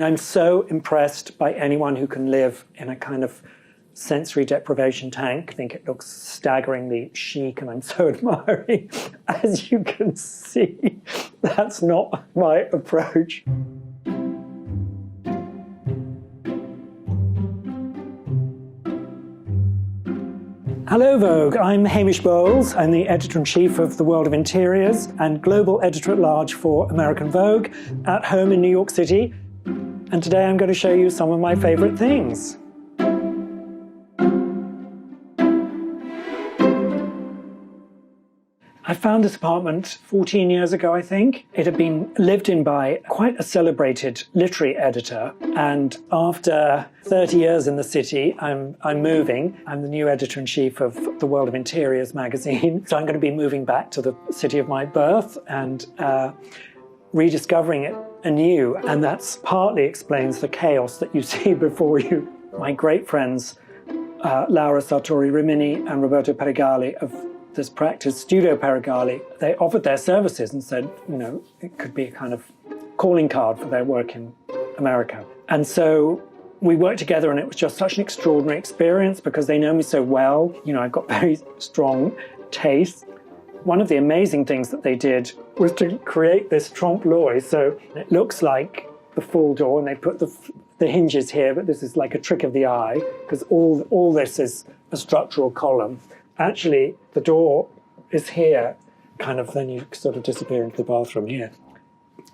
I'm so impressed by anyone who can live in a kind of sensory deprivation tank. I think it looks staggeringly chic, and I'm so admiring. As you can see, that's not my approach. Hello Vogue, I'm Hamish Bowles. I'm the editor-in-chief of the World of Interiors and global editor-at-large for American Vogue, at home in New York City. And today I'm going to show you some of my favorite things. I found this apartment 14 years ago, I think. It had been lived in by quite a celebrated literary editor. And after 30 years in the city, I'm moving. I'm the new editor-in-chief of the World of Interiors magazine. So I'm going to be moving back to the city of my birth and rediscovering it anew. And that's partly explains the chaos that you see before you. My great friends, Laura Sartori Rimini and Roberto Perigali of this practice, Studio Perigali, they offered their services and said, you know, it could be a kind of calling card for their work in America. And so we worked together, and it was just such an extraordinary experience because they know me so well. You know, I've got very strong taste. One of the amazing things that they did was to create this trompe-l'oeil. So it looks like the full door, and they put the hinges here, but this is like a trick of the eye because all this is a structural column. Actually, the door is here, kind of, then you sort of disappear into the bathroom here.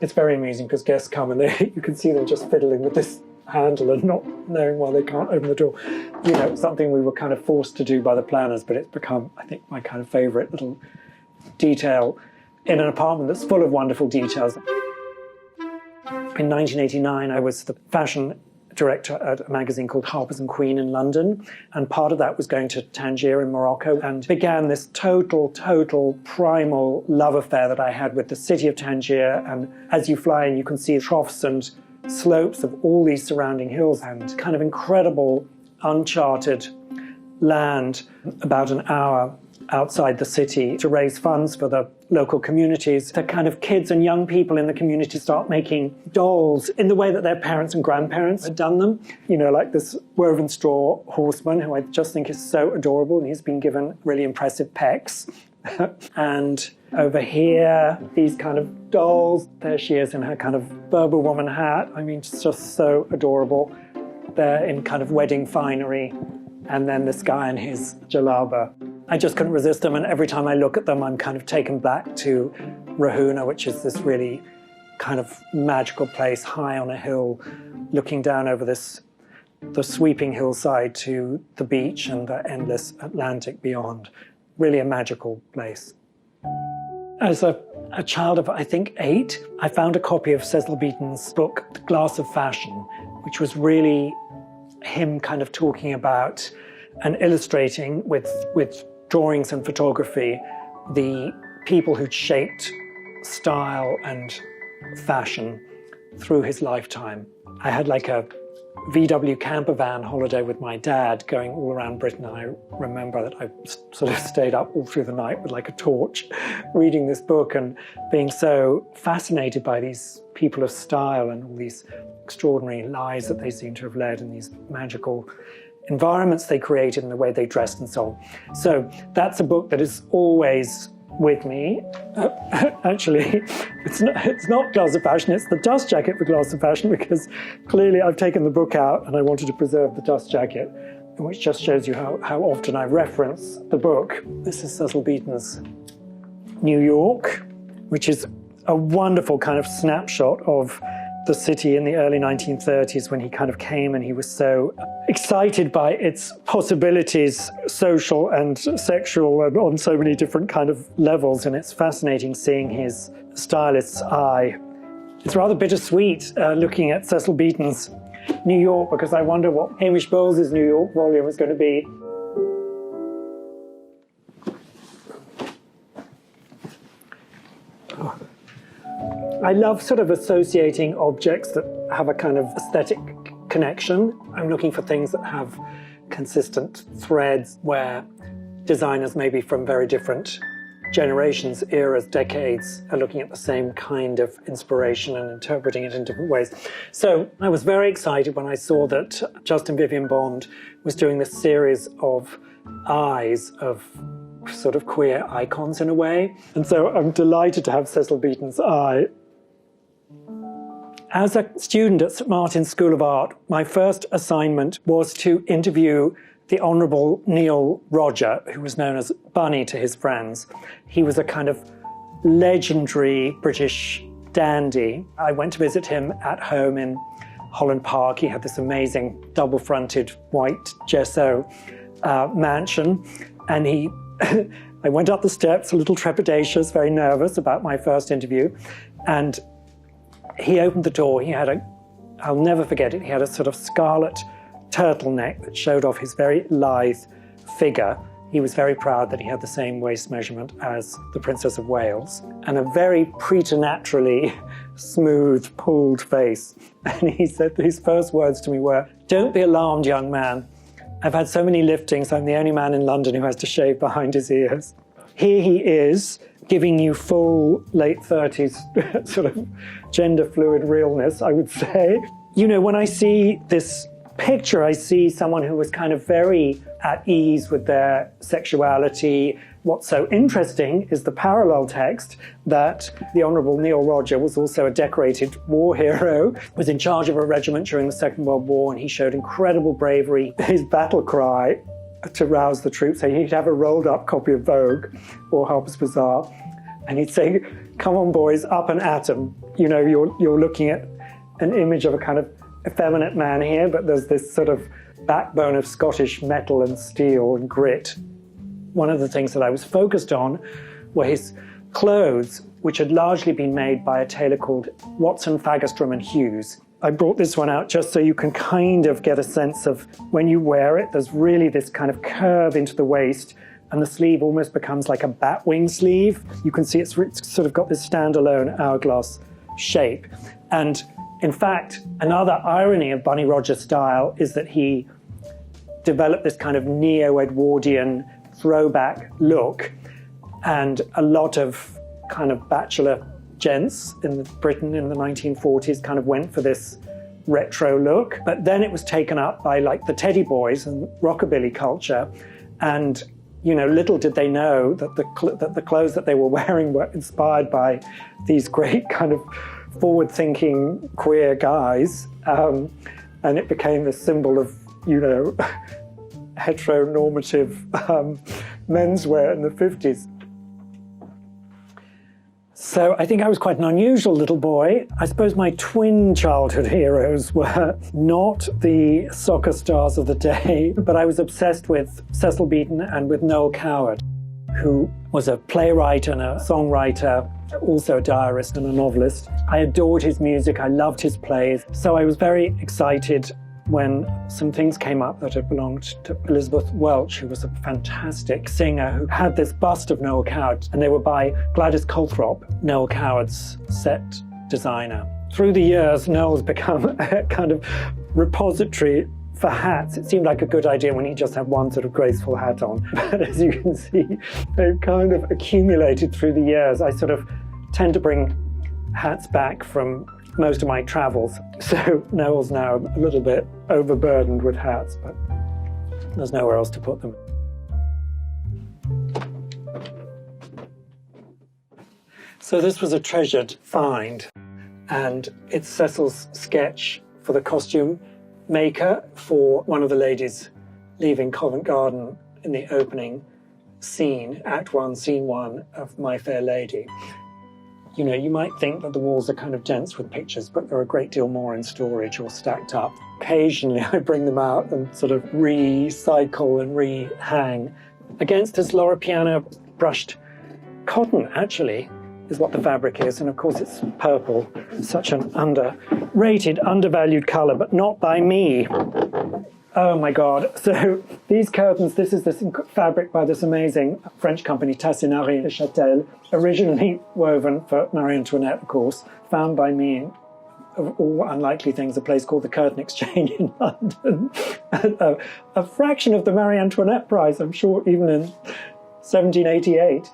It's very amusing because guests come and you can see them just fiddling with this handle and not knowing why they can't open the door. You know, something we were kind of forced to do by the planners, but it's become, I think, my kind of favorite little detail in an apartment that's full of wonderful details. In 1989, I was the fashion director at a magazine called Harper's and Queen in London, and part of that was going to Tangier in Morocco, and began this total primal love affair that I had with the city of Tangier. And as you fly in, you can see troughs and slopes of all these surrounding hills and kind of incredible uncharted land about an hour outside the city to raise funds for the local communities. The kind of kids and young people in the community start making dolls in the way that their parents and grandparents had done them. You know, like this woven straw horseman, who I just think is so adorable, and he's been given really impressive pecs. And over here, these kind of dolls. There she is in her kind of Berber woman hat. I mean, it's just so adorable. They're in kind of wedding finery. And then this guy in his jalaba. I just couldn't resist them, and every time I look at them, I'm kind of taken back to Rahuna, which is this really kind of magical place high on a hill, looking down over the sweeping hillside to the beach and the endless Atlantic beyond. Really a magical place. As a child of, I think, 8, I found a copy of Cecil Beaton's book, The Glass of Fashion, which was really him kind of talking about and illustrating with drawings and photography the people who'd shaped style and fashion through his lifetime. I had like a VW camper van holiday with my dad going all around Britain. I remember that I sort of stayed up all through the night with like a torch reading this book and being so fascinated by these people of style and all these extraordinary lives that they seem to have led and these magical environments they created and the way they dressed and so on. So that's a book that is always with me. Actually, it's not Glass of Fashion, it's the dust jacket for Glass of Fashion, because clearly I've taken the book out and I wanted to preserve the dust jacket, which just shows you how often I reference the book. This is Cecil Beaton's New York, which is a wonderful kind of snapshot of the city in the early 1930s when he kind of came, and he was so excited by its possibilities, social and sexual, and on so many different kind of levels. And it's fascinating seeing his stylist's eye. It's rather bittersweet looking at Cecil Beaton's New York, because I wonder what Hamish Bowles' New York volume is going to be. I love sort of associating objects that have a kind of aesthetic connection. I'm looking for things that have consistent threads where designers maybe from very different generations, eras, decades are looking at the same kind of inspiration and interpreting it in different ways. So I was very excited when I saw that Justin Vivian Bond was doing this series of eyes of sort of queer icons in a way. And so I'm delighted to have Cecil Beaton's eye. As a student at St Martin's School of Art, my first assignment was to interview the Honourable Neil Roger, who was known as Bunny to his friends. He was a kind of legendary British dandy. I went to visit him at home in Holland Park. He had this amazing double-fronted white gesso mansion, and I went up the steps, a little trepidatious, very nervous about my first interview, and he opened the door. He had I'll never forget it, he had a sort of scarlet turtleneck that showed off his very lithe figure. He was very proud that he had the same waist measurement as the Princess of Wales, and a very preternaturally smooth, pulled face. And he said his first words to me were, "Don't be alarmed, young man. I've had so many liftings, I'm the only man in London who has to shave behind his ears." Here he is, giving you full late 30s sort of gender fluid realness, I would say. You know, when I see this picture, I see someone who was kind of very at ease with their sexuality. What's so interesting is the parallel text that the Honourable Neil Roger was also a decorated war hero, was in charge of a regiment during the Second World War, and he showed incredible bravery. His battle cry to rouse the troops, so he'd have a rolled up copy of Vogue or Harper's Bazaar, and he'd say, "Come on boys, up and at 'em." You know, you're looking at an image of a kind of effeminate man here, but there's this sort of backbone of Scottish metal and steel and grit. One of the things that I was focused on were his clothes, which had largely been made by a tailor called Watson, Fagerstrom and Hughes. I brought this one out just so you can kind of get a sense of when you wear it, there's really this kind of curve into the waist, and the sleeve almost becomes like a batwing sleeve. You can see it's sort of got this standalone hourglass shape. And in fact, another irony of Bunny Roger's style is that he developed this kind of neo-Edwardian throwback look, and a lot of kind of bachelor gents in Britain in the 1940s kind of went for this retro look. But then it was taken up by like the Teddy Boys and rockabilly culture, and you know, little did they know that the clothes that they were wearing were inspired by these great kind of forward-thinking queer guys, and it became this symbol of, you know, heteronormative menswear in the 50s. So I think I was quite an unusual little boy. I suppose my twin childhood heroes were not the soccer stars of the day, but I was obsessed with Cecil Beaton and with Noel Coward, who was a playwright and a songwriter, also a diarist and a novelist. I adored his music, I loved his plays, so I was very excited when some things came up that had belonged to Elizabeth Welch, who was a fantastic singer who had this bust of Noel Coward, and they were by Gladys Calthrop, Noel Coward's set designer. Through the years, Noel's become a kind of repository for hats. It seemed like a good idea when he just had one sort of graceful hat on. But as you can see, they've kind of accumulated through the years. I sort of tend to bring hats back from most of my travels. So Noel's now a little bit overburdened with hats, but there's nowhere else to put them. So this was a treasured find, and it's Cecil's sketch for the costume maker for one of the ladies leaving Covent Garden in the opening scene, Act 1, Scene 1 of My Fair Lady. You know, you might think that the walls are kind of dense with pictures, but there are a great deal more in storage or stacked up. Occasionally I bring them out and sort of recycle and rehang. Against this Loro Piana brushed cotton, actually, is what the fabric is, and of course it's purple. Such an underrated, undervalued colour, but not by me. Oh my God. So these curtains, this is this fabric by this amazing French company, Tassinari et Châtel, originally woven for Marie Antoinette, of course, found by me, of all unlikely things, a place called the Curtain Exchange in London. A fraction of the Marie Antoinette price, I'm sure, even in 1788.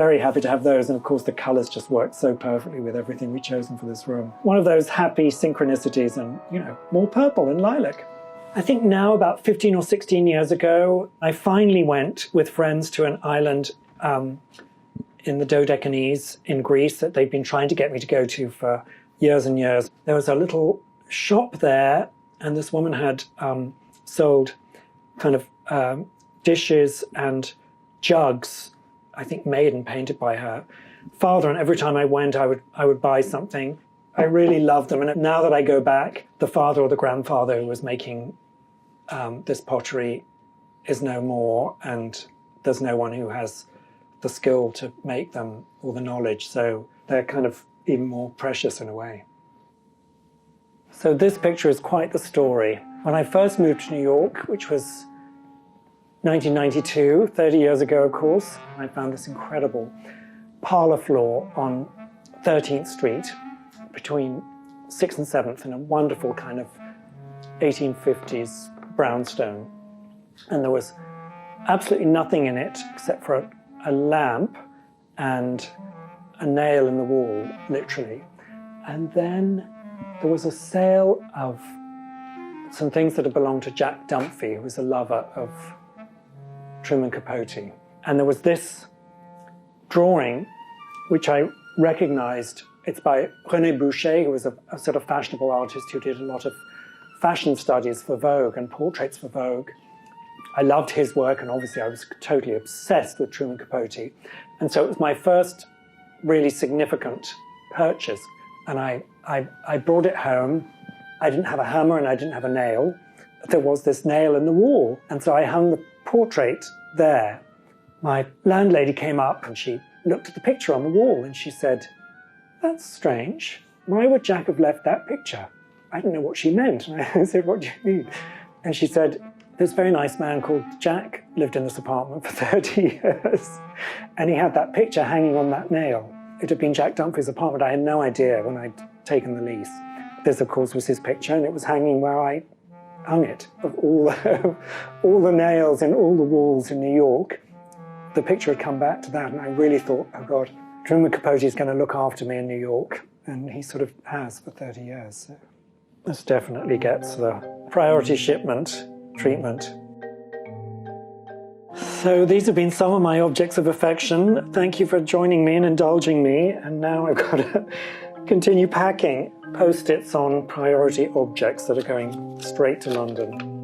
very happy to have those. And of course, the colours just work so perfectly with everything we've chosen for this room. One of those happy synchronicities and, more purple and lilac. I think now, about 15 or 16 years ago, I finally went with friends to an island in the Dodecanese in Greece that they'd been trying to get me to go to for years and years. There was a little shop there, and this woman had sold kind of dishes and jugs, I think made and painted by her father. And every time I went, I would buy something. I really loved them. And now that I go back, the father or the grandfather who was making this pottery is no more, and there's no one who has the skill to make them or the knowledge. So they're kind of even more precious in a way. So this picture is quite the story. When I first moved to New York, which was 1992, 30 years ago, of course, I found this incredible parlor floor on 13th Street between 6th and 7th in a wonderful kind of 1850s brownstone. And there was absolutely nothing in it except for a lamp and a nail in the wall, literally. And then there was a sale of some things that had belonged to Jack Dunphy, who was a lover of Truman Capote. And there was this drawing, which I recognized. It's by René Boucher, who was a sort of fashionable artist who did a lot of fashion studies for Vogue and portraits for Vogue. I loved his work, and obviously I was totally obsessed with Truman Capote. And so it was my first really significant purchase. And I brought it home. I didn't have a hammer and I didn't have a nail. There was this nail in the wall. And so I hung the portrait there. My landlady came up and she looked at the picture on the wall and she said, "That's strange. Why would Jack have left that picture?" I didn't know what she meant. And I said, "What do you mean?" And she said, "This very nice man called Jack lived in this apartment for 30 years. And he had that picture hanging on that nail. It had been Jack Dunphy's apartment. I had no idea when I'd taken the lease. This, of course, was his picture, and it was hanging where I hung it, of all the nails in all the walls in New York. The picture had come back to that, and I really thought, oh God, Truman Capote is going to look after me in New York. And he sort of has for 30 years. So this definitely gets the priority shipment treatment. So these have been some of my objects of affection. Thank you for joining me and indulging me. And now I've got to continue packing Post-its on priority objects that are going straight to London.